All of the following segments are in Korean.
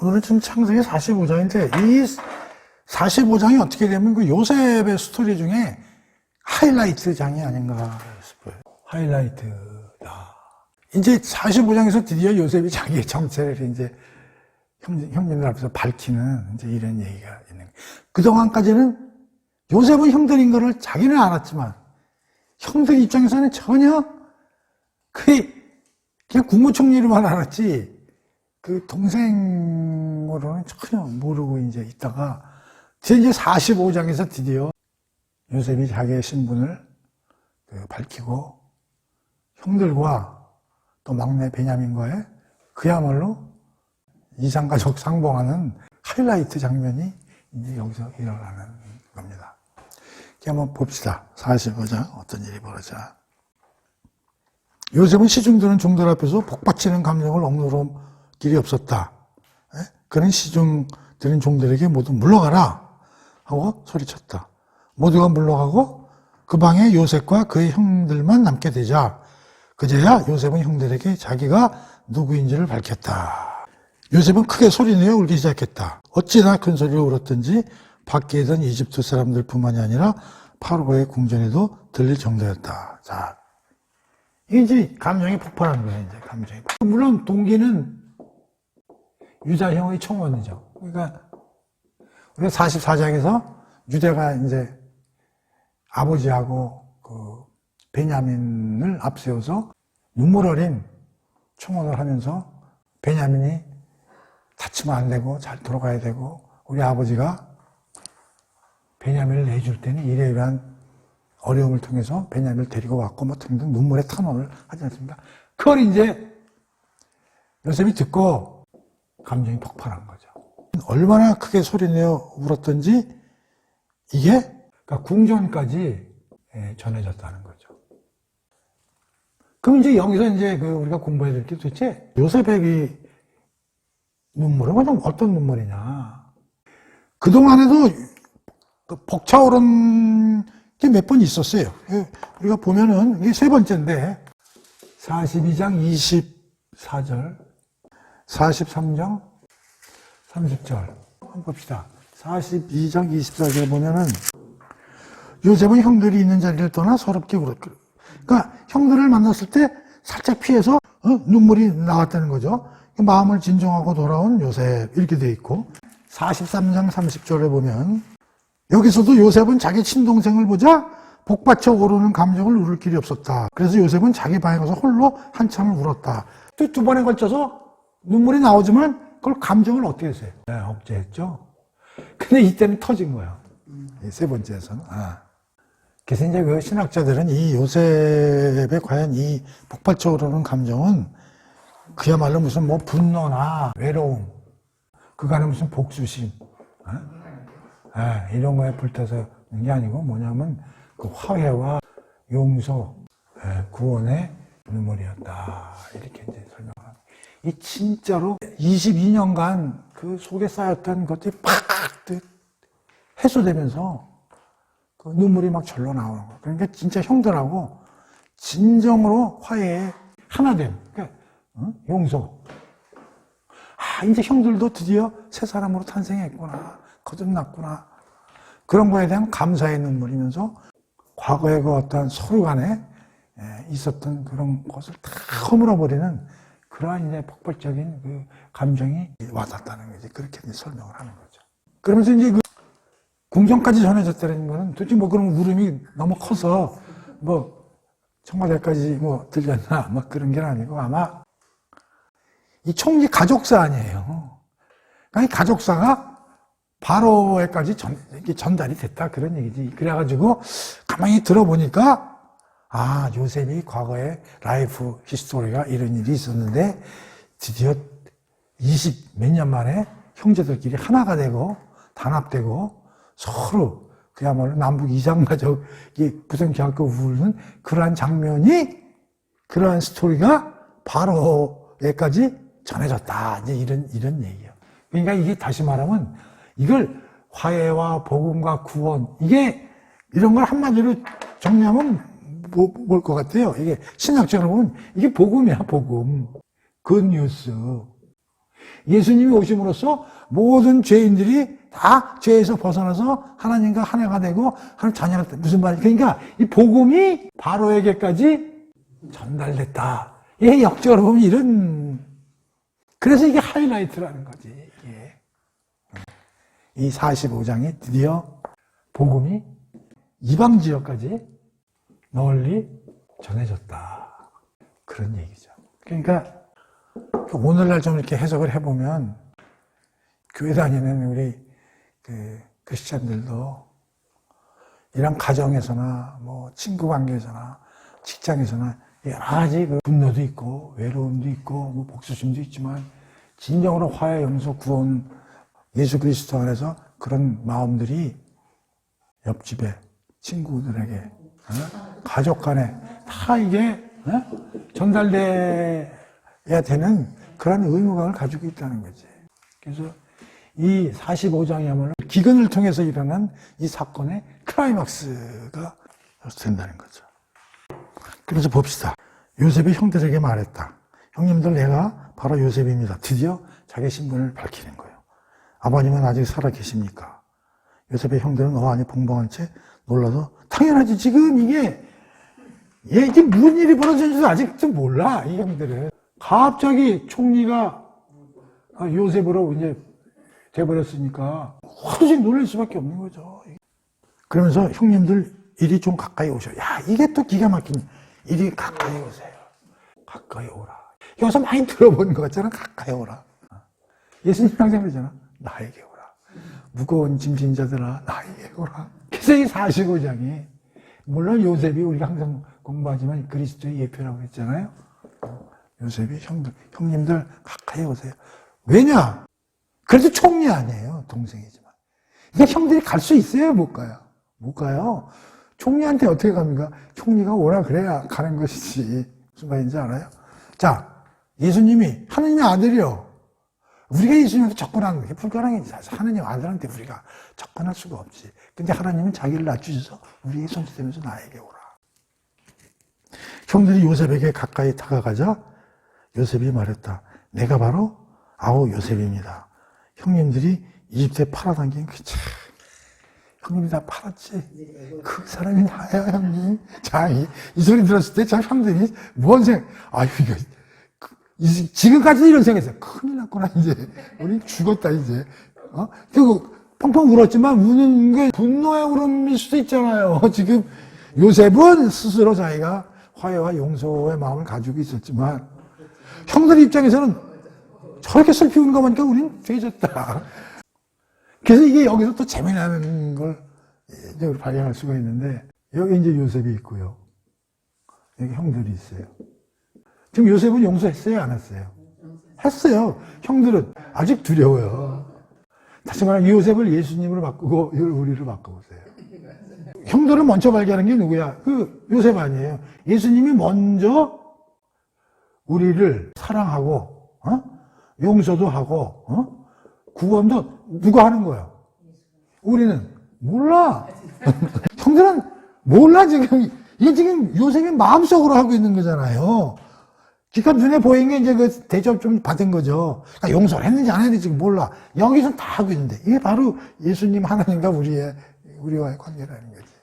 오늘은 지금 창세기 45장인데, 이 45장이 어떻게 되면 그 요셉의 스토리 중에 하이라이트 장이 아닌가 싶어요. 하이라이트다. 이제 45장에서 드디어 요셉이 자기의 정체를 이제 형님들 앞에서 밝히는 이제 이런 얘기가 있는 거예요. 그동안까지는 요셉은 형들인 거를 자기는 알았지만, 형들 입장에서는 전혀 그냥 국무총리로만 알았지, 그 동생으로는 전혀 모르고 이제 있다가, 이제 45장에서 드디어 요셉이 자기의 신분을 밝히고, 형들과 또 막내 베냐민과의 그야말로 이상가족 상봉하는 하이라이트 장면이 이제 여기서 일어나는 겁니다. 한번 봅시다. 45장 어떤 일이 벌어져. 요셉은 시중드는 종들 앞에서 복받치는 감정을 억누를 길이 없었다. 그는 시중 드는 종들에게 모두 물러가라 하고 소리쳤다. 모두가 물러가고 그 방에 요셉과 그의 형들만 남게 되자 그제야 요셉은 형들에게 자기가 누구인지를 밝혔다. 요셉은 크게 소리내어 울기 시작했다. 어찌나 큰 소리로 울었든지 밖에 있던 이집트 사람들뿐만이 아니라 파로의 궁전에도 들릴 정도였다. 자, 이게 이제 감정이 폭발한 거예요. 이제 감정이. 물론 동기는 유다형의 청원이죠. 그러니까 우리가 44장에서 유다가 이제 아버지하고 그 베냐민을 앞세워서 눈물 어린 청원을 하면서 베냐민이 다치면 안 되고 잘 돌아가야 되고 우리 아버지가 베냐민을 내줄 때는 이러이러한 어려움을 통해서 베냐민을 데리고 왔고 뭐 등등 눈물의 탄원을 하지 않습니까? 그걸 이제 요셉이 듣고 감정이 폭발한 거죠. 얼마나 크게 소리내어 울었던지 이게 그러니까 궁전까지 전해졌다는 거죠. 그럼 이제 여기서 이제 우리가 공부해야 될 게 도대체 요셉의 눈물은 어떤 눈물이냐. 그동안에도 벅차오른 게 몇 번 있었어요. 우리가 보면은 이게 세 번째인데 42장 24절 43장 30절 한번 봅시다. 42장 24절에 보면은 요셉은 형들이 있는 자리를 떠나 서럽게 울었고, 그러니까 형들을 만났을 때 살짝 피해서 눈물이 나왔다는 거죠. 마음을 진정하고 돌아온 요셉 이렇게 돼 있고 43장 30절에 보면 여기서도 요셉은 자기 친동생을 보자 복받쳐 오르는 감정을 누를 길이 없었다. 그래서 요셉은 자기 방에 가서 홀로 한참을 울었다. 두 번에 걸쳐서 눈물이 나오지만 그걸 감정을 어떻게 했어요? 네, 억제했죠. 근데 이때는 터진 거예요. 세 번째에서는. 그래서 이제 그 신학자들은 이 요셉의 과연 이 폭발쳐 오르는 감정은 그야말로 무슨 뭐 분노나 외로움, 그간의 무슨 복수심, 이런 거에 불타서 있는 게 아니고 뭐냐면 그 화해와 용서, 구원의 눈물이었다. 이렇게 이제 설명합니다. 이 진짜로 22년간 그 속에 쌓였던 것들이 팍 해소되면서 그 눈물이 막 절로 나오는 거. 그러니까 진짜 형들하고 진정으로 화해에 하나됨. 그러니까 용서. 이제 형들도 드디어 새 사람으로 탄생했구나. 거듭났구나. 그런 거에 대한 감사의 눈물이면서 과거의 그 어떤 서로 간에 있었던 그런 것을 다 허물어버리는 그러한 이제 폭발적인 그 감정이 와닿다는 거지. 그렇게 이제 설명을 하는 거죠. 그러면서 이제 그 궁전까지 전해졌다는 거는 도대체 뭐 그런 울음이 너무 커서 뭐 청와대까지 뭐 들렸나 막 그런 게 아니고 아마 이 총리 가족사 아니에요. 그러니까 이 가족사가 바로에까지 전달이 됐다 그런 얘기지. 그래가지고 가만히 들어보니까 요셉이 과거에 라이프 히스토리가 이런 일이 있었는데 드디어 20 몇 년 만에 형제들끼리 하나가 되고 단합되고 서로 그야말로 남북 이장가족이 부생케 하고 우는 그러한 장면이 그러한 스토리가 바로에까지 전해졌다. 이제 이런 얘기예요. 그러니까 이게 다시 말하면 이걸 화해와 복음과 구원 이게 이런 걸 한마디로 정리하면 뭘 것 같아요. 이게 신학적으로 보면 이게 복음이야, 복음. 굿뉴스. 예수님이 오심으로써 모든 죄인들이 다 죄에서 벗어나서 하나님과 하나가 되고 하나님 자녀가 됐다. 무슨 말이야? 그러니까 이 복음이 바로에게까지 전달됐다. 예, 역적으로 보면 이런, 그래서 이게 하이라이트라는 거지. 예. 이 45장이 드디어 복음이 이방 지역까지 널리 전해졌다. 그런 얘기죠. 그러니까 오늘날 좀 이렇게 해석을 해보면 교회 다니는 우리 크리스찬들도 이런 가정에서나 뭐 친구 관계에서나 직장에서나 여러 가지 그 분노도 있고 외로움도 있고 뭐 복수심도 있지만 진정으로 화해, 용서, 구원, 예수 그리스도 안에서 그런 마음들이 옆집에 친구들에게 가족 간에 다 이게 전달돼야 되는 그런 의무감을 가지고 있다는 거지. 그래서 이 45장이야말로 기근을 통해서 일어난 이 사건의 클라이막스가 된다는 거죠. 그래서 봅시다. 요셉이 형들에게 말했다. 형님들, 내가 바로 요셉입니다. 드디어 자기 신분을 밝히는 거예요. 아버님은 아직 살아 계십니까? 요셉의 형들은 어안이 벙벙한 채 놀라서, 당연하지. 지금 이게 무슨 일이 벌어졌는지도 아직도 몰라, 이 형들은. 갑자기 총리가 요셉으로 이제 돼버렸으니까 훨씬 놀랄 수밖에 없는 거죠. 그러면서 형님들 이리 좀 가까이 오셔. 야, 이게 또 기가 막힌. 이리 가까이 오세요. 가까이 오라. 여기서 많이 들어본 것 같잖아. 가까이 오라. 예수님 항상 그러잖아. 나에게 오라. 무거운 짐진 자들아, 나에게 오라. 그래서 이 45장이, 물론 요셉이 우리가 항상 공부하지만 그리스도의 예표라고 했잖아요. 요셉이 형님들 가까이 오세요. 왜냐? 그래도 총리 아니에요. 동생이지만. 그러니까 형들이 갈 수 있어요? 못 가요? 못 가요. 총리한테 어떻게 갑니까? 총리가 오라 그래야 가는 것이지. 무슨 말인지 알아요? 자, 예수님이 하느님의 아들이요. 우리가 예수님한테 접근하는 게 불가능해지. 하느님 아들한테 우리가 접근할 수가 없지. 근데 하나님은 자기를 낮추셔서 우리에게 손짓대면서 나에게 오라. 형들이 요셉에게 가까이 다가가자 요셉이 말했다. 내가 바로 아우 요셉입니다. 형님들이 이집트에 팔아당긴 그 참, 형님이 다 팔았지. 그 사람이 나야, 형님. 자, 이 소리 들었을 때 참 형들이 뭔 생각, 아유, 지금까지도 이런 생각했어요. 큰일 났구나, 이제. 우리 죽었다, 이제. 그리고 펑펑 울었지만 우는 게 분노의 울음일 수도 있잖아요. 지금 요셉은 스스로 자기가 화해와 용서의 마음을 가지고 있었지만 형들 입장에서는 저렇게 슬피 우는 거 보니까 우린 죄졌다. 그래서 이게 여기서 또 재미나는 걸 발견할 수가 있는데, 여기 이제 요셉이 있고요. 여기 형들이 있어요. 지금 요셉은 용서했어요? 안 했어요? 했어요. 형들은 아직 두려워요. 다시 말하면 요셉을 예수님으로 바꾸고 우리를 바꿔보세요. 형들을 먼저 발견한 게 누구야? 그 요셉 아니에요. 예수님이 먼저 우리를 사랑하고, 용서도 하고, 구원도 누가 하는 거야? 우리는 몰라. 형들은 몰라, 지금. 이게 지금 요셉이 마음속으로 하고 있는 거잖아요. 그러니까 눈에 보이는 게 이제 그 대접 좀 받은 거죠. 그러니까 용서를 했는지 안 했는지 지금 몰라. 여기서 다 하고 있는데. 이게 바로 예수님 하나님과 우리와의 관계라는 거지.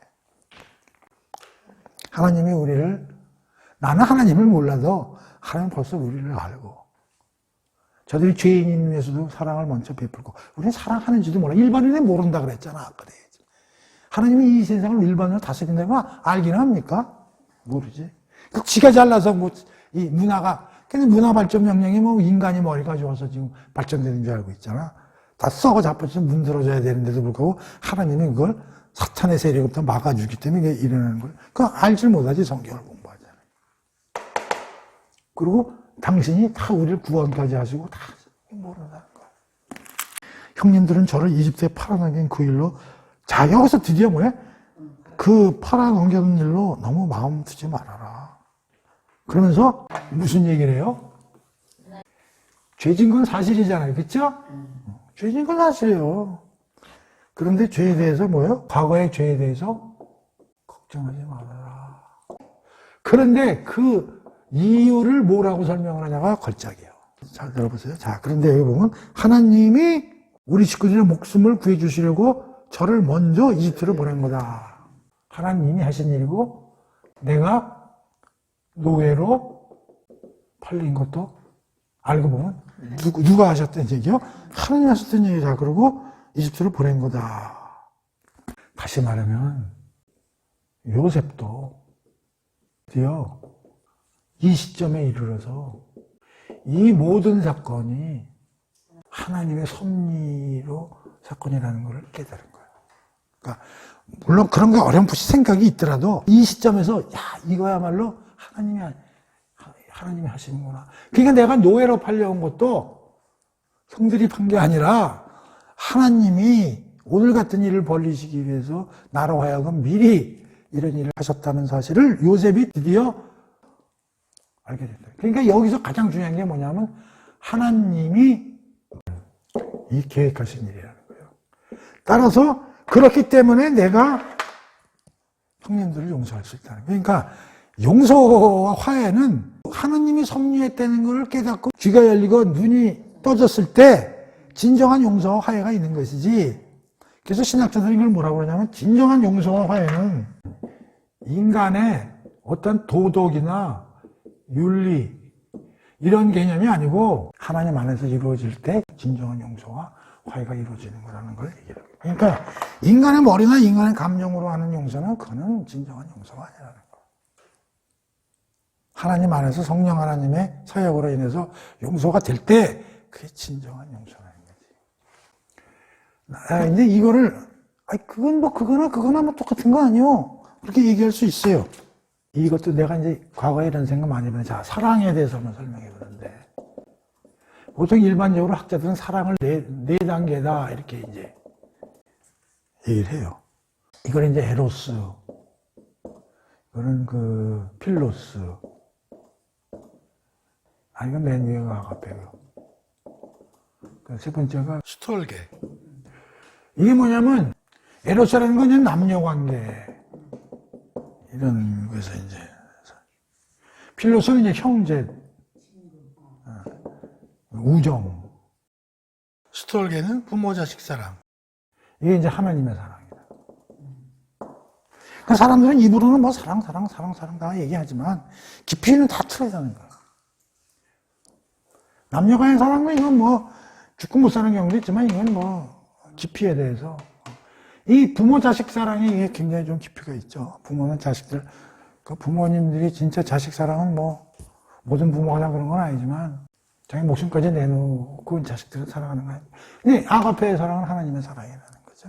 하나님이 나는 하나님을 몰라도 하나님은 벌써 우리를 알고, 저들이 죄인인 위해서도 사랑을 먼저 베풀고, 우리는 사랑하는지도 몰라. 일반인은 모른다 그랬잖아, 아까. 하나님이 이 세상을 일반으로 다스린다는 거 알기는 합니까? 모르지. 지가 잘나서 이 문화가, 근데 문화 발전 명령이 인간이 머리가 좋아서 지금 발전되는 줄 알고 있잖아. 다 썩어 자빠져서 문드러져야 되는데도 불구하고 하나님이 그걸 사탄의 세력부터 막아주기 때문에 이게 일어나는 걸. 그거 알질 못하지, 성경을 공부하잖아요. 그리고 당신이 다 우리를 구원까지 하시고 다 모른다는 거야. 형님들은 저를 이집트에 팔아넘긴 그 일로, 자, 여기서 드디어 뭐야? 그 팔아넘긴 일로 너무 마음 두지 말아라. 그러면서 무슨 얘기를 해요? 죄진 건 사실이잖아요. 그쵸? 죄진 건 사실이에요. 그런데 죄에 대해서 뭐예요? 과거의 죄에 대해서 걱정하지 말아라. 그런데 그 이유를 뭐라고 설명을 하냐가 걸작이에요. 잘 들어보세요. 자, 그런데 여기 보면 하나님이 우리 식구들의 목숨을 구해주시려고 저를 먼저 이집트로 보낸 거다. 하나님이 하신 일이고 내가 노예로 팔린 것도 알고 보면 누가 하셨던 얘기요? 하나님이 하셨던 얘기다. 그러고 이집트로 보낸 거다. 다시 말하면 요셉도 드디어 이 시점에 이르러서 이 모든 사건이 하나님의 섭리로 사건이라는 걸 깨달은 거예요. 그러니까 물론 그런 게 어렴풋이 생각이 있더라도 이 시점에서 야 이거야말로 하나님이 하시는구나. 그러니까 내가 노예로 팔려온 것도 형들이 판 게 아니라 하나님이 오늘 같은 일을 벌리시기 위해서 나로 하여금 미리 이런 일을 하셨다는 사실을 요셉이 드디어 알게 된다. 그러니까 여기서 가장 중요한 게 뭐냐면 하나님이 이 계획하신 일이라는 거예요. 따라서 그렇기 때문에 내가 형님들을 용서할 수 있다는 거예요. 그러니까 용서와 화해는 하나님이 섭리했다는 걸 깨닫고 귀가 열리고 눈이 떠졌을 때 진정한 용서와 화해가 있는 것이지. 그래서 신학자들이 이걸 뭐라고 그러냐면 진정한 용서와 화해는 인간의 어떤 도덕이나 윤리 이런 개념이 아니고 하나님 안에서 이루어질 때 진정한 용서와 화해가 이루어지는 거라는 걸 얘기해요. 그러니까 인간의 머리나 인간의 감정으로 하는 용서는 그거는 진정한 용서가 아니라는 거예요. 하나님 안에서 성령 하나님의 사역으로 인해서 용서가 될 때 그게 진정한 용서라는 거지. 근데 이거를 그건 뭐 그거나 뭐 똑같은 거 아니요? 그렇게 얘기할 수 있어요. 이것도 내가 이제 과거에 이런 생각 많이 해봤는데, 자, 사랑에 대해서만 설명해 보는데, 보통 일반적으로 학자들은 사랑을 네 단계다, 이렇게 이제 얘기를 해요. 이걸 이제 에로스, 이거는 필로스, 이건 맨 위에가 아가페고, 세 번째가 스톨게. 이게 뭐냐면, 에로스라는 건 이제 남녀 관계, 이런 거에서 이제 필로소는 이제 형제, 우정, 스톨게는 부모 자식 사랑. 이게 이제 하나님의 사랑이다. 그러니까 사람들은 입으로는 뭐 사랑 다 얘기하지만 깊이는 다 틀리다는 거야. 남녀간의 사랑은 이건 뭐 죽고 못 사는 경우도 있지만 이건 뭐 깊이에 대해서. 이 부모 자식 사랑이 이게 굉장히 좀 깊이가 있죠. 부모는 자식들, 부모님들이 진짜 자식 사랑은 뭐 모든 부모가 다 그런 건 아니지만 자기 목숨까지 내놓고 자식들을 사랑하는 거예요. 근데 아가페의 사랑은 하나님의 사랑이라는 거죠.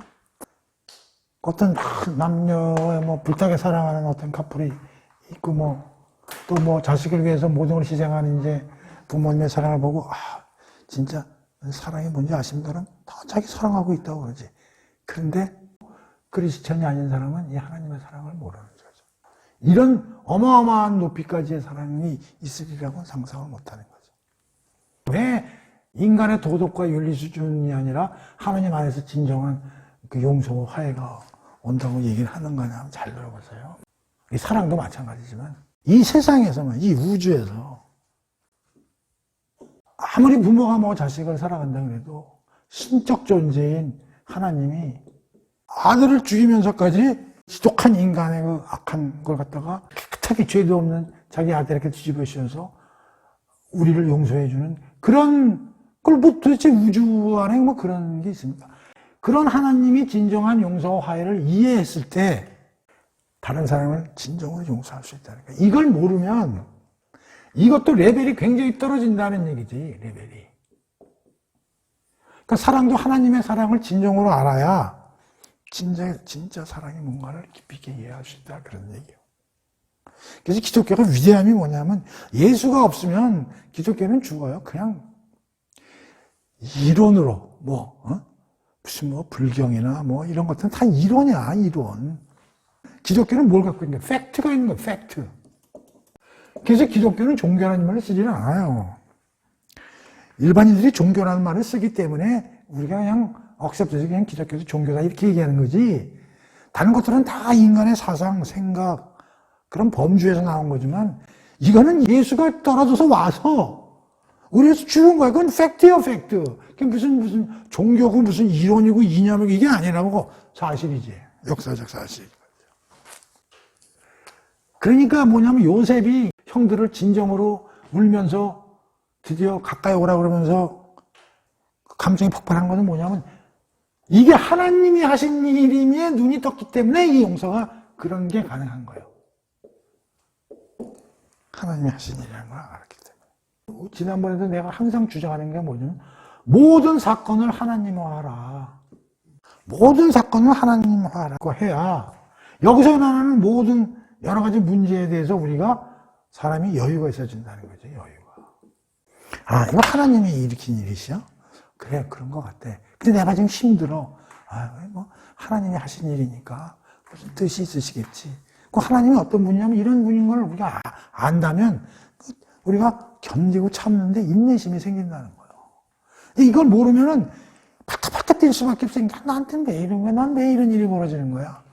어떤 남녀의 뭐 불타게 사랑하는 어떤 커플이 있고 또 자식을 위해서 모든 걸 희생하는 이제 부모님의 사랑을 보고 진짜 사랑이 뭔지 아십니까? 다 자기 사랑하고 있다고 그러지. 그런데 크리스천이 아닌 사람은 이 하나님의 사랑을 모르는 거죠. 이런 어마어마한 높이까지의 사랑이 있으리라고 상상을 못하는 거죠. 왜 인간의 도덕과 윤리 수준이 아니라 하나님 안에서 진정한 그 용서와 화해가 온다고 얘기를 하는가 하면 잘 들어보세요. 이 사랑도 마찬가지지만 이 세상에서만, 이 우주에서 아무리 부모가 자식을 사랑한다 그래도 신적 존재인 하나님이 아들을 죽이면서까지 지독한 인간의 그 악한 걸 갖다가 깨끗하게 죄도 없는 자기 아들에게 뒤집어 씌워서 우리를 용서해주는 그런 걸 도대체 우주 안에 그런 게 있습니까? 그런 하나님이 진정한 용서와 화해를 이해했을 때 다른 사람을 진정으로 용서할 수 있다는 거예요. 이걸 모르면 이것도 레벨이 굉장히 떨어진다는 얘기지, 레벨이. 그러니까 사랑도 하나님의 사랑을 진정으로 알아야 진짜 사랑이 뭔가를 깊이 있게 이해할 수 있다. 그런 얘기예요. 그래서 기독교가 위대함이 뭐냐면 예수가 없으면 기독교는 죽어요. 그냥 이론으로 무슨 불경이나 이런 것들은 다 이론이야, 이론. 기독교는 뭘 갖고 있는 거야? 팩트가 있는 거야, 팩트. 그래서 기독교는 종교라는 말을 쓰지는 않아요. 일반인들이 종교라는 말을 쓰기 때문에 우리가 그냥 억셉트해서 그냥 기독교도 종교다 이렇게 얘기하는 거지. 다른 것들은 다 인간의 사상, 생각, 그런 범주에서 나온 거지만 이거는 예수가 떨어져서 와서 의뢰해서 죽은 거야. 그건 팩트예요, 팩트. 그게 무슨 종교고 무슨 이론이고 이념이고 이게 아니라고. 사실이지. 역사적 사실. 그러니까 뭐냐면 요셉이 형들을 진정으로 울면서 드디어 가까이 오라 그러면서 감정이 폭발한 것은 뭐냐면 이게 하나님이 하신 일임에 눈이 떴기 때문에 이 용서가 그런 게 가능한 거예요. 하나님이 하신 일이라는 걸 알았기 때문에. 지난번에도 내가 항상 주장하는 게 뭐냐면 모든 사건을 하나님화하라. 모든 사건을 하나님화하라고 해야 여기서 일어나는 모든 여러 가지 문제에 대해서 우리가 사람이 여유가 있어진다는 거죠. 여유가. 아, 이거 하나님이 일으킨 일이시여? 그래, 그런 것 같아. 근데 내가 지금 힘들어. 아, 뭐 하나님이 하신 일이니까 무슨 뜻이 있으시겠지. 그 하나님이 어떤 분이냐면 이런 분인 걸 우리가 안다면 우리가 견디고 참는데 인내심이 생긴다는 거예요. 이걸 모르면은 파타파타 뛸 수밖에 없으니까 나한테는 왜 이런 거야? 난 왜 이런 일이 벌어지는 거야?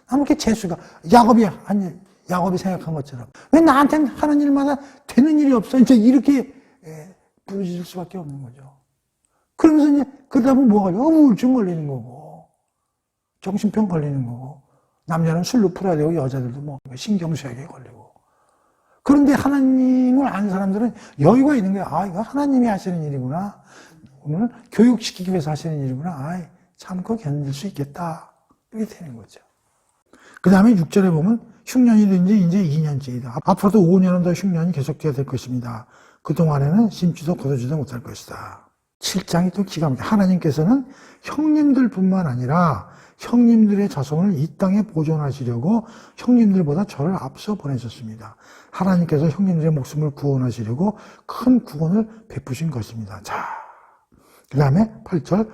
난 이렇게 재수가 야곱이 생각한 것처럼 왜 나한테는 하는 일마다 되는 일이 없어? 이제 이렇게 부르짖을 수밖에 없는 거죠. 그러면서 이제 그러다 보면 뭐가 걸려? 우울증 걸리는 거고 정신병 걸리는 거고 남자는 술로 풀어야 되고 여자들도 뭐 신경쇠약에 걸리고. 그런데 하나님을 아는 사람들은 여유가 있는 거야. 아, 이거 하나님이 하시는 일이구나. 오늘 교육시키기 위해서 하시는 일이구나. 아, 참고 견딜 수 있겠다. 이렇게 되는 거죠. 그 다음에 6절에 보면 흉년이든지 이제 2년째이다. 앞으로도 5년은 더 흉년이 계속돼야 될 것입니다. 그동안에는 심지도 거두지도 못할 것이다. 7장이 또 기가 막혀. 하나님께서는 형님들뿐만 아니라 형님들의 자손을 이 땅에 보존하시려고 형님들보다 저를 앞서 보내셨습니다. 하나님께서 형님들의 목숨을 구원하시려고 큰 구원을 베푸신 것입니다. 자, 그 다음에 8절.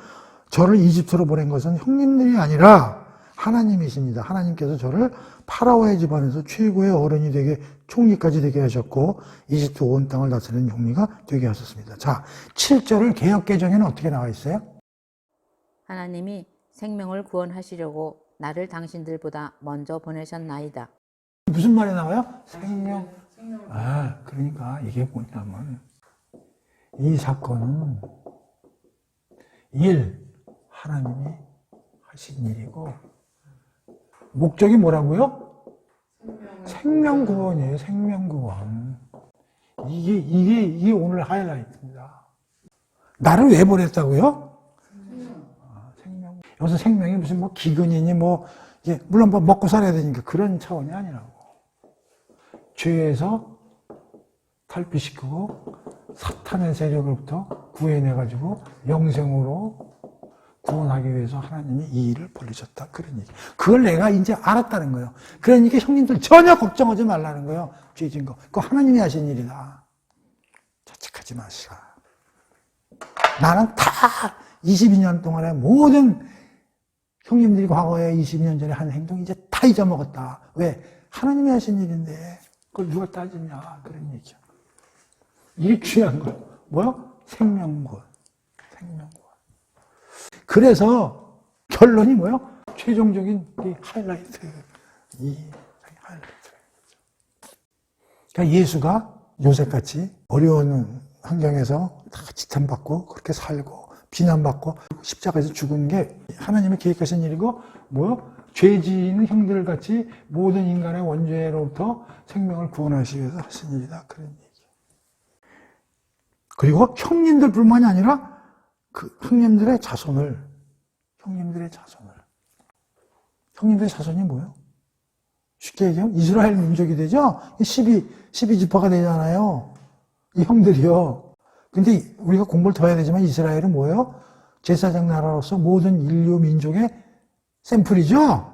저를 이집트로 보낸 것은 형님들이 아니라 하나님이십니다. 하나님께서 저를 파라오의 집안에서 최고의 어른이 되게 총리까지 되게 하셨고 이집트 온 땅을 다스리는 총리가 되게 하셨습니다. 자, 7절을 개역개정에는 어떻게 나와 있어요? 하나님이 생명을 구원하시려고 나를 당신들보다 먼저 보내셨나이다. 무슨 말이 나와요? 생명. 아, 그러니까 이게 뭐냐면 이 사건은 하나님이 하신 일이고 목적이 뭐라고요? 생명구원이에요. 생명구원. 이게 오늘 하이라이트입니다. 나를 왜 보냈다고요? 생명. 여기서 생명이 무슨 뭐 기근이니 뭐 이게 물론 뭐 먹고 살아야 되니까 그런 차원이 아니라고. 죄에서 탈피시키고 사탄의 세력으로부터 구해내가지고 영생으로 구원하기 위해서 하나님이 이 일을 벌리셨다. 그런 얘기. 그걸 내가 이제 알았다는 거예요. 그러니까 형님들 전혀 걱정하지 말라는 거예요. 죄진 거. 그거 하나님이 하신 일이다. 자책하지 마시라. 나는 다 22년 동안의 모든 형님들이 과거에 22년 전에 한 행동 이제 다 잊어먹었다. 왜? 하나님이 하신 일인데 그걸 누가 따지냐. 그런 얘기야. 이게 중요한 거예요. 뭐요? 생명구원. 생명구원. 그래서 결론이 뭐예요? 최종적인 이 하이라이트. 이 하이라이트. 그러니까 예수가 요셉같이 어려운 환경에서 다 지탄받고 그렇게 살고 비난받고 십자가에서 죽은 게 하나님이 계획하신 일이고 뭐요? 죄 지은 형들같이 모든 인간의 원죄로부터 생명을 구원하시기 위해서 하신 일이다. 그런 얘기예요. 그리고 형님들뿐만이 아니라 그 형님들의 자손을 형님들의 자손이 뭐예요? 쉽게 얘기하면 이스라엘 민족이 되죠? 12지파가 되잖아요. 이 형들이요. 근데 우리가 공부를 더 해야 되지만 이스라엘은 뭐예요? 제사장 나라로서 모든 인류 민족의 샘플이죠?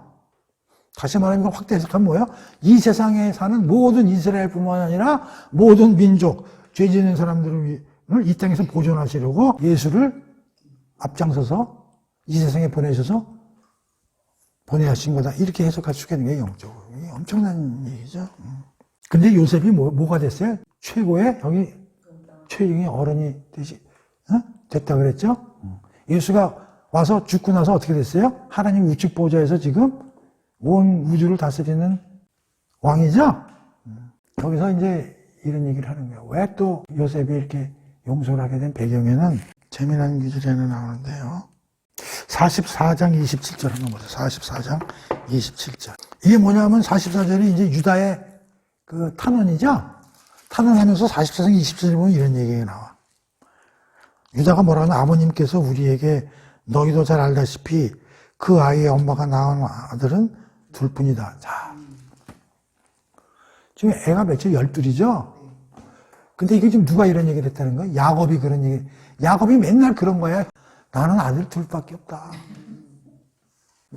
다시 말하면 이거 확대 해석하면 뭐예요? 이 세상에 사는 모든 이스라엘뿐만 아니라 모든 민족, 죄 짓는 사람들을 이 땅에서 보존하시려고 예수를 앞장서서 이 세상에 보내셔서 보내하신 거다. 이렇게 해석할 수가 있는 게 영적으로. 이게 엄청난 얘기죠. 근데 요셉이 뭐가 됐어요? 최고의 여기 최종의 어른이 됐다 그랬죠? 예수가 와서 죽고 나서 어떻게 됐어요? 하나님 우측 보좌에서 지금 온 우주를 다스리는 왕이죠? 여기서 이제 이런 얘기를 하는 거예요. 왜 또 요셉이 이렇게 용서를 하게 된 배경에는 재미난 구절이 하나 나오는데요. 44장 27절 한번 보세요. 44장 27절. 이게 뭐냐면 44절이 이제 유다의 그 탄원이죠? 탄원하면서 44장 27절에 보면 이런 얘기가 나와. 유다가 뭐라 하냐? 아버님께서 우리에게 너희도 잘 알다시피 그 아이의 엄마가 낳은 아들은 둘뿐이다. 자. 지금 애가 몇이죠? 12이죠? 근데 이게 지금 누가 이런 얘기를 했다는 거야? 야곱이 그런 얘기. 야곱이 맨날 그런 거야. 나는 아들 둘밖에 없다.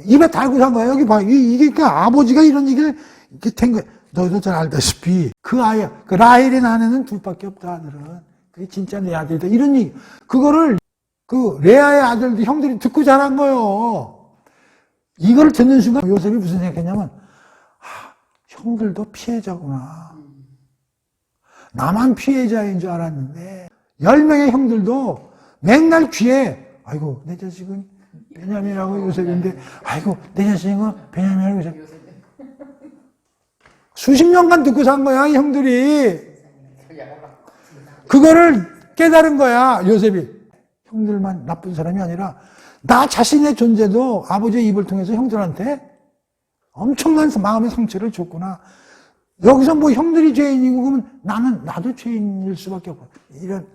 입에 달고 산 거야. 여기 봐. 이게 그러니까 아버지가 이런 얘기를 이렇게 된 거야. 너희도 잘 알다시피 그 아이, 그 라헬의 아내는 둘밖에 없다. 아들은. 그게 진짜 내 아들이다. 이런 얘기. 그거를 그 레아의 아들도 형들이 듣고 자란 거예요. 이걸 듣는 순간 요셉이 무슨 생각했냐면 형들도 피해자구나. 나만 피해자인 줄 알았는데 10명의 형들도 맨날 귀에 아이고 내 자식은 베냐민이라고 요셉인데 아이고 내 자식은 베냐민이라고 요셉. 수십 년간 듣고 산 거야 이 형들이. 그거를 깨달은 거야 요셉이. 형들만 나쁜 사람이 아니라 나 자신의 존재도 아버지의 입을 통해서 형들한테 엄청난 마음의 상처를 줬구나. 여기서 뭐 형들이 죄인이고 그러면 나도 죄인일 수밖에 없고. 이런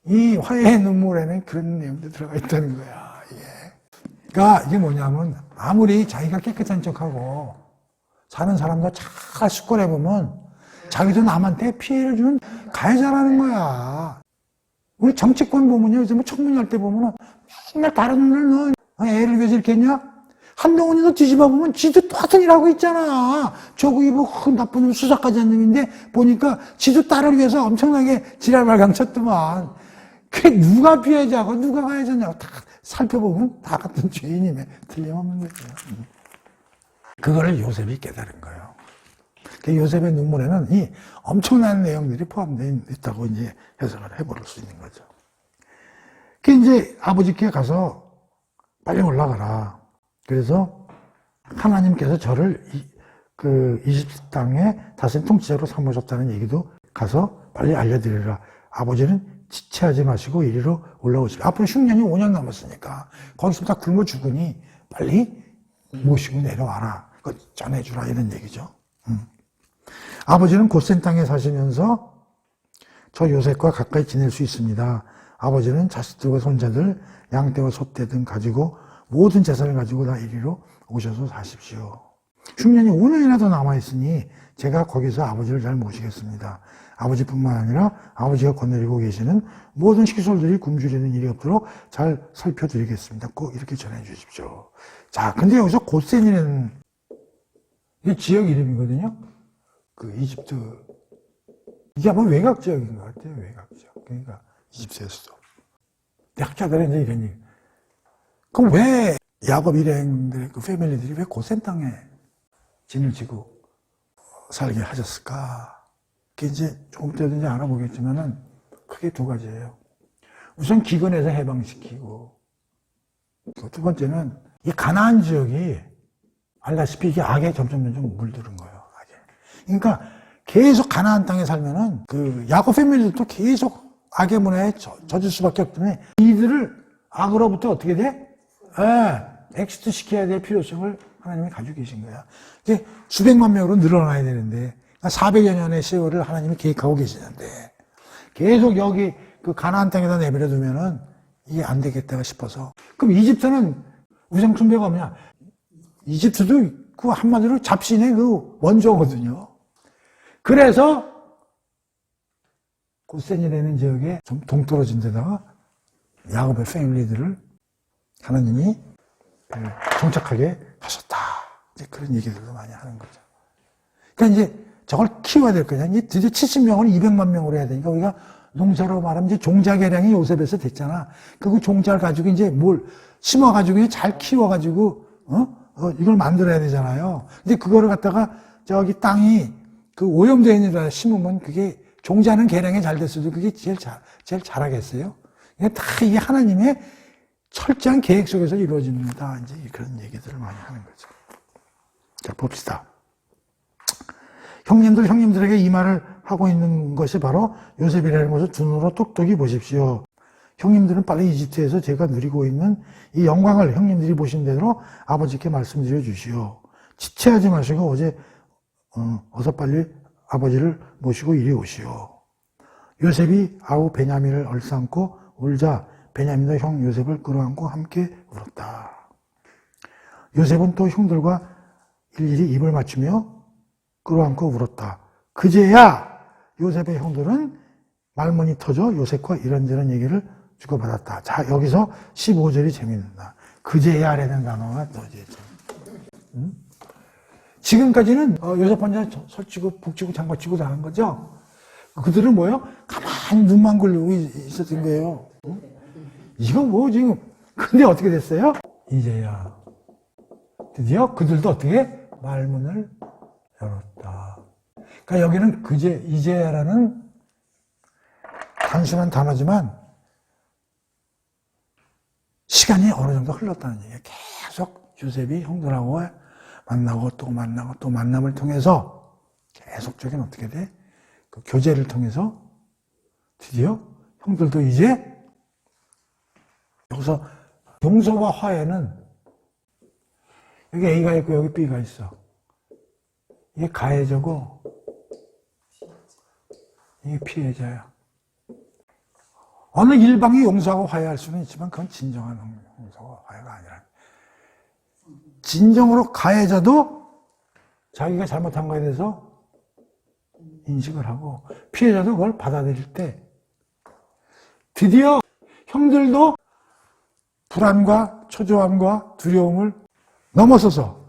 이 화해의 눈물에는 그런 내용도 들어가 있다는 거야. 그러니까 이게 뭐냐면 아무리 자기가 깨끗한 척하고 사는 사람도 잘 숙고해 보면 자기도 남한테 피해를 주는 가해자라는 거야. 우리 정치권 보면요, 요새 뭐 청문회 할 때 보면은 맨날 다른 놈을 너 애를 위해서 이렇게 했냐? 한동훈이 너 뒤집어 보면 지도 똑같은 일 하고 있잖아. 저기 뭐 나쁜 놈 수사까지 한 놈인데 보니까 지도 딸을 위해서 엄청나게 지랄발광 쳤더만. 그게 누가 피해자고 누가 가해자냐고 다 살펴보면 다 같은 죄인임에 틀림없는 거죠. 그거를 요셉이 깨달은 거예요. 요셉의 눈물에는 이 엄청난 내용들이 포함되어 있다고 이제 해석을 해볼 수 있는 거죠. 그 이제 아버지께 가서 빨리 올라가라. 그래서 하나님께서 저를 이집트 땅에 다스린 통치자로 삼으셨다는 얘기도 가서 빨리 알려드리라. 아버지는 지체하지 마시고 이리로 올라오시라. 앞으로 흉년이 5년 남았으니까 거기서 다 굶어 죽으니 빨리 모시고 내려와라. 그거 전해주라 이런 얘기죠. 아버지는 고센 땅에 사시면서 저 요셉과 가까이 지낼 수 있습니다. 아버지는 자식들과 손자들, 양떼와 소떼 등 가지고 모든 재산을 가지고 다 이리로 오셔서 사십시오. 흉년이 5년이나 더 남아있으니 제가 거기서 아버지를 잘 모시겠습니다. 아버지뿐만 아니라 아버지가 거느리고 계시는 모든 식솔들이 굶주리는 일이 없도록 잘 살펴드리겠습니다. 꼭 이렇게 전해주십시오. 자, 근데 여기서 고센이라는 이게 지역 이름이거든요. 그 이집트 이게 아마 외곽 지역인 것 같아요. 외곽 지역. 그러니까 이집트의 수도. 학자들은 이제 이런 얘기. 그럼 왜 야곱 일행들의 그 패밀리들이 왜 고센 땅에 진을 지고 살게 하셨을까? 그게 이제 조금 더 이제 알아보겠지만은 크게 두 가지예요. 우선 기근에서 해방시키고, 두 번째는 이 가나안 지역이 알다시피 이게 악에 점점 물드는 거예요. 악에. 그러니까 계속 가나안 땅에 살면은 그 야곱 패밀리들도 계속 악의 문화에 젖을 수밖에 없기 때문에 이들을 악으로부터 어떻게 돼? 엑시트 시켜야 될 필요성을 하나님이 가지고 계신 거야. 이게 수백만 명으로 늘어나야 되는데 400여 년의 세월을 하나님이 계획하고 계시는데 계속 여기 그 가나안 땅에다 내버려 두면은 이게 안 되겠다 싶어서. 그럼 이집트는 우상 숭배가 없냐? 이집트도 그 한마디로 잡신의 그 원조거든요. 그래서 고센이라는 지역에 좀 동떨어진 데다가 야곱의 패밀리들을 하나님이 정착하게 하셨다. 이제 그런 얘기들도 많이 하는 거죠. 그러니까 이제 저걸 키워야 될 거냐. 이제 드디어 70명을 200만 명으로 해야 되니까 우리가 농사로 말하면 이제 종자개량이 요셉에서 됐잖아. 그 종자를 가지고 이제 뭘 심어가지고 잘 키워가지고, 이걸 만들어야 되잖아요. 근데 그거를 갖다가 저기 땅이 그 오염되어 있는 데다 심으면 그게 종자는 개량이 잘 됐어도 그게 제일 잘하겠어요? 다 이게 하나님의 철저한 계획 속에서 이루어지는 거다. 이제 그런 얘기들을 많이 하는 거죠. 자, 봅시다. 형님들에게 이 말을 하고 있는 것이 바로 요셉이라는 것을 두 눈으로 똑똑히 보십시오. 형님들은 빨리 이집트에서 제가 누리고 있는 이 영광을 형님들이 보신 대로 아버지께 말씀드려 주시오. 지체하지 마시고 어서 빨리 아버지를 모시고 이리 오시오. 요셉이 아우 베냐민을 얼싸안고 울자 베냐민도 형 요셉을 끌어안고 함께 울었다. 요셉은 또 형들과 일일이 입을 맞추며 끌어안고 울었다. 그제야 요셉의 형들은 말문이 터져 요셉과 이런저런 얘기를 주고받았다. 자, 여기서 15절이 재밌는다. 그제야라는 단어가 또 이제 지금까지는 요셉 혼자 설치고 북치고 장구치고 다 한 거죠. 그들은 뭐예요? 가만히 눈만 굴리고 있었던 거예요. 이거 뭐 지금 근데 어떻게 됐어요? 이제야 드디어 그들도 어떻게 말문을 열었다. 그러니까 여기는 이제야라는 단순한 단어지만 시간이 어느 정도 흘렀다는 얘기예요. 계속 요셉이 형들하고 만나고 또 만나고 또 만남을 통해서 계속적인 어떻게 돼? 그 교제를 통해서 드디어 형들도 이제 여기서 용서와 화해는 여기 A가 있고 여기 B가 있어. 이게 가해자고 이게 피해자야. 어느 일방이 용서하고 화해할 수는 있지만 그건 진정한 용서와 화해가 아니라 진정으로 가해자도 자기가 잘못한 거에 대해서 인식을 하고 피해자도 그걸 받아들일 때 드디어 형들도 불안과 초조함과 두려움을 넘어서서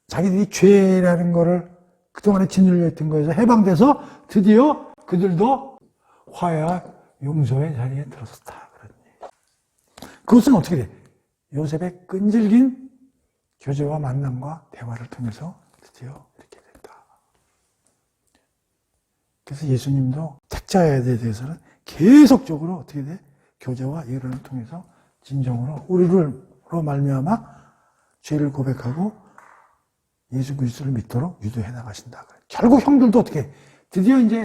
자기들이 죄라는 거를 그동안에 짓눌려 있던 거에서 해방돼서 드디어 그들도 화해와 용서의 자리에 들어섰다. 그것은 어떻게 돼? 요셉의 끈질긴 교제와 만남과 대화를 통해서 드디어 이렇게 됐다. 그래서 예수님도 택자에 대해서는 계속적으로 어떻게 돼? 교제와 예언을 통해서 진정으로 우리로 말미암아 죄를 고백하고 예수 그리스도를 믿도록 유도해 나가신다. 결국 형들도 어떻게 드디어 이제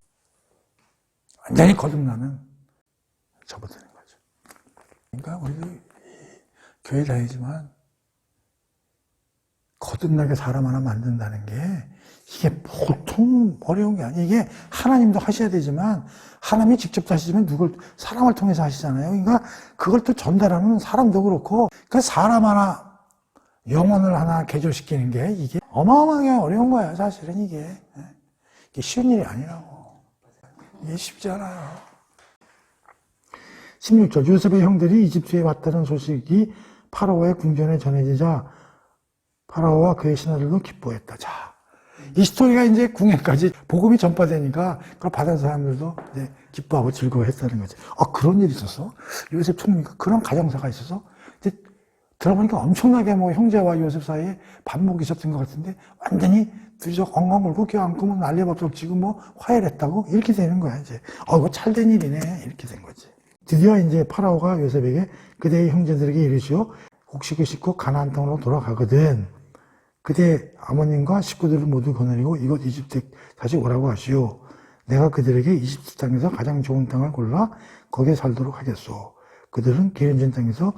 완전히 거듭나는 접어드는 거죠. 그러니까 우리도 교회 다니지만 거듭나게 사람 하나 만든다는 게 이게 보통 어려운 게 아니에요. 이게 하나님도 하셔야 되지만 하나님이 직접 하시지만 사람을 통해서 하시잖아요. 그러니까 그걸 또 전달하는 사람도 그렇고 그러니까 사람 하나 영혼을 하나 개조시키는 게 이게 어마어마하게 어려운 거야. 사실은 이게 쉬운 일이 아니라고. 이게 쉽지 않아요. 16절 요셉의 형들이 이집트에 왔다는 소식이 파라오의 궁전에 전해지자 파라오와 그의 신하들도 기뻐했다. 자, 이 스토리가 이제 궁예까지 복음이 전파되니까 그걸 받은 사람들도 이제 기뻐하고 즐거워했다는 거지. 그런 일이 있었어? 요셉 총리가 그런 가정사가 있어서 이제 들어보니까 엄청나게 뭐 형제와 요셉 사이에 반목이 있었던 것 같은데 완전히 둘이서 엉엉 울고 껴안고 뭐 난리법석 지금 뭐 화해를 했다고 이렇게 되는 거야 이제. 이거 잘된 일이네 이렇게 된 거지. 드디어 이제 파라오가 요셉에게 그대의 형제들에게 이르시오. 혹시 그 식구 가나안 땅으로 돌아가거든 그대 아버님과 식구들을 모두 거느리고 이곳 이집트에 다시 오라고 하시오. 내가 그들에게 이집트 땅에서 가장 좋은 땅을 골라 거기에 살도록 하겠소. 그들은 기름진 땅에서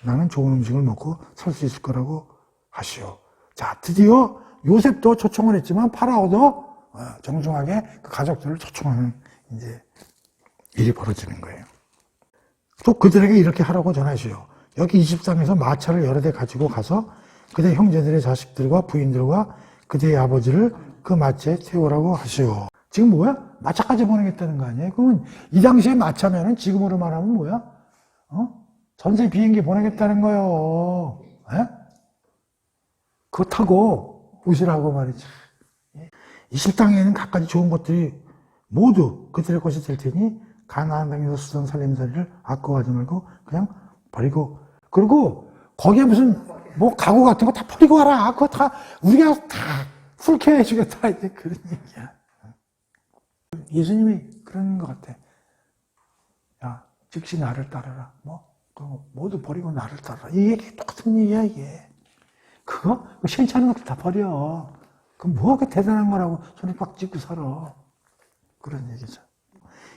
나는 좋은 음식을 먹고 살 수 있을 거라고 하시오. 자, 드디어 요셉도 초청을 했지만 파라오도 정중하게 그 가족들을 초청하는 이제 일이 벌어지는 거예요. 또 그들에게 이렇게 하라고 전하시오. 여기 이집트 땅에서 마차를 여러 대 가지고 가서 그대 형제들의 자식들과 부인들과 그대의 아버지를 그 마차에 태우라고 하시오. 지금 뭐야? 마차까지 보내겠다는 거 아니에요? 그러면 이 당시에 마차면은 지금으로 말하면 뭐야? 전세 비행기 보내겠다는 거요. 에? 그거 타고 오시라고 말이지. 이집트 땅에는 갖가지 좋은 것들이 모두 그들의 것이 될 테니 가나안 땅에서 쓰던 살림살이를 아까워하지 말고 그냥 버리고 그리고 거기에 무슨 뭐 가구 같은 거 다 버리고 와라. 그거 다 우리가 다 훌케 해주겠다. 이제 그런 얘기야. 예수님이 그런 것 같아. 야, 즉시 나를 따르라. 모두 버리고 나를 따르라. 이게 똑같은 얘기야 이게. 그거 시원찮은 것도 다 버려. 그럼 뭐가 대단한 거라고 손에 꽉 쥐고 살아. 그런 얘기죠.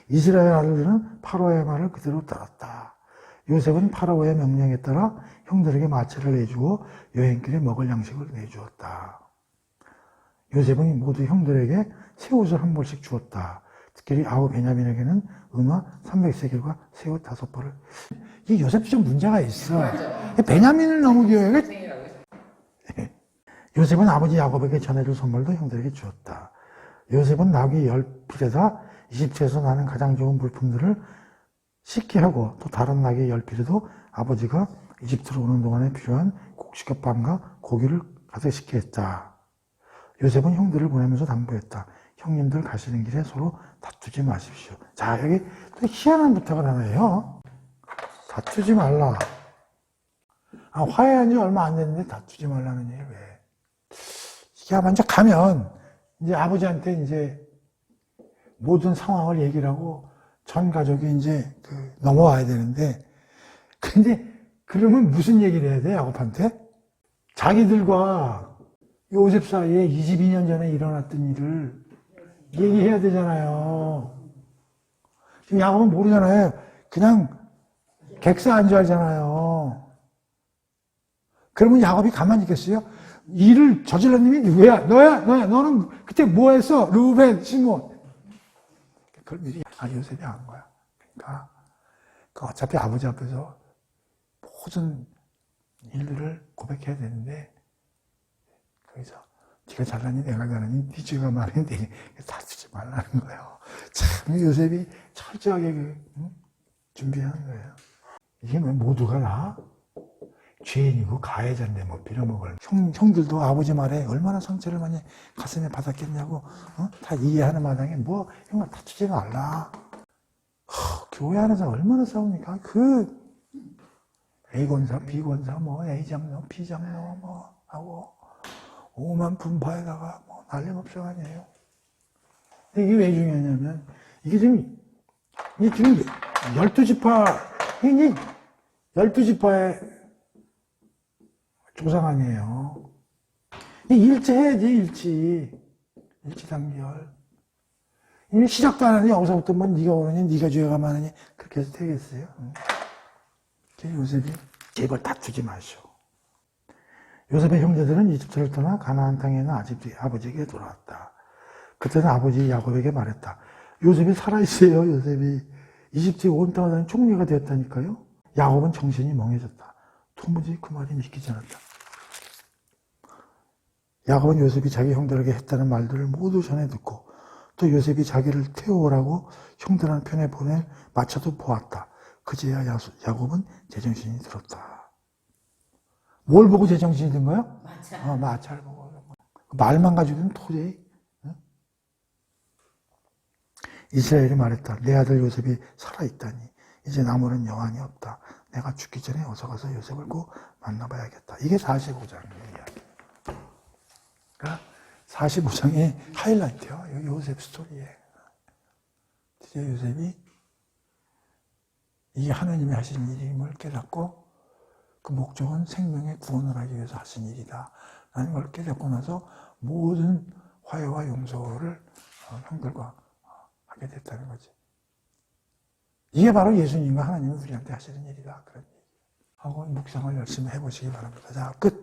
이스라엘 아들들은 파로의 말을 그대로 따랐다. 요셉은 파라오의 명령에 따라 형들에게 마차를 내주고 여행길에 먹을 양식을 내주었다. 요셉은 모두 형들에게 새 옷을 한 벌씩 주었다. 특히 아우 베냐민에게는 은화 300세겔과 새 옷 5벌을. 이 요셉도 좀 문제가 있어. 베냐민을 너무 귀여워. 요셉은 아버지 야곱에게 전해줄 선물도 형들에게 주었다. 요셉은 나귀 10필에다 이집트에서 나는 가장 좋은 물품들을 씻게 하고 또 다른 나귀 10필에도 아버지가 이집트로 오는 동안에 필요한 곡식밥과 고기를 가득 싣게 했다. 요셉은 형들을 보내면서 당부했다. 형님들 가시는 길에 서로 다투지 마십시오. 자, 여기 또 희한한 부탁을 하나 해요. 다투지 말라. 화해한 지 얼마 안 됐는데 다투지 말라는 얘기 왜? 이게 아마 이제 가면 이제 아버지한테 이제 모든 상황을 얘기를 하고 전 가족이 이제 넘어와야 되는데, 근데 그러면 무슨 얘기를 해야 돼, 야곱한테? 자기들과 요셉 사이에 22년 전에 일어났던 일을 얘기해야 되잖아요. 지금 야곱은 모르잖아요. 그냥 객사한 줄 알잖아요. 그러면 야곱이 가만히 있겠어요? 일을 저질렀는 놈이 누구야? 너야? 너는 그때 뭐 했어? 르우벤, 시몬. 그걸 미리 요셉이 한 거야. 그러니까 어차피 아버지 앞에서 모든 일들을 고백해야 되는데, 거기서 네가 잘나니 내가 잘나니 네 죄가 많으니 네 다투지 말라는 거예요. 참 요셉이 철저하게 준비하는 거예요. 이게 왜 모두가 다 죄인이고 가해자인데 뭐 빌어먹을. 형들도 아버지 말에 얼마나 상처를 많이 가슴에 받았겠냐고, 다 이해하는 마당에 뭐 형아 다투지 말라. 교회 안에서 얼마나 싸웁니까? A 권사, B 권사, 뭐 A 장로, B 장로 뭐 하고 5만 분파에다가 뭐 난리법석 아니에요. 근데 이게 왜 중요하냐면 이게 지금 12지파, 이게 12지파의 조상 아니에요. 일치해야지, 일치단결. 이미 시작도 안 하니 여기서부터 뭐 네가 오느니 네가 죄가 많으니 그렇게 해서 되겠어요. 요셉이 제발 다투지 마시오. 요셉의 형제들은 이집트를 떠나 가나안 땅에 있는 아버지에게 돌아왔다. 그때는 아버지 야곱에게 말했다. 요셉이 살아있어요. 요셉이 이집트의 온 땅에 총리가 되었다니까요. 야곱은 정신이 멍해졌다. 도무지 그 말이 믿기지 않았다. 야곱은 요셉이 자기 형들에게 했다는 말들을 모두 전해 듣고 또 요셉이 자기를 태워오라고 형들한 편에 보낼 마차도 보았다. 그제야 야곱은 제정신이 들었다. 뭘 보고 제정신이 든 거야? 마차. 마차를 보고. 말만 가지고는 도저히. 이스라엘이 말했다. 내 아들 요셉이 살아있다니. 이제 나무는 여한이 없다. 내가 죽기 전에 어서 가서 요셉을 꼭 만나봐야겠다. 이게 45장의 이야기. 그러니까 45장의 하이라이트요. 요셉 스토리에. 드디어 요셉이 이게 하나님이 하신 일임을 깨닫고 그 목적은 생명의 구원을 하기 위해서 하신 일이다 라는 걸 깨닫고 나서 모든 화해와 용서를 형들과 하게 됐다는 거지. 이게 바로 예수님과 하나님은 우리한테 하시는 일이다. 그런 얘기 하고 묵상을 열심히 해보시기 바랍니다. 자, 끝.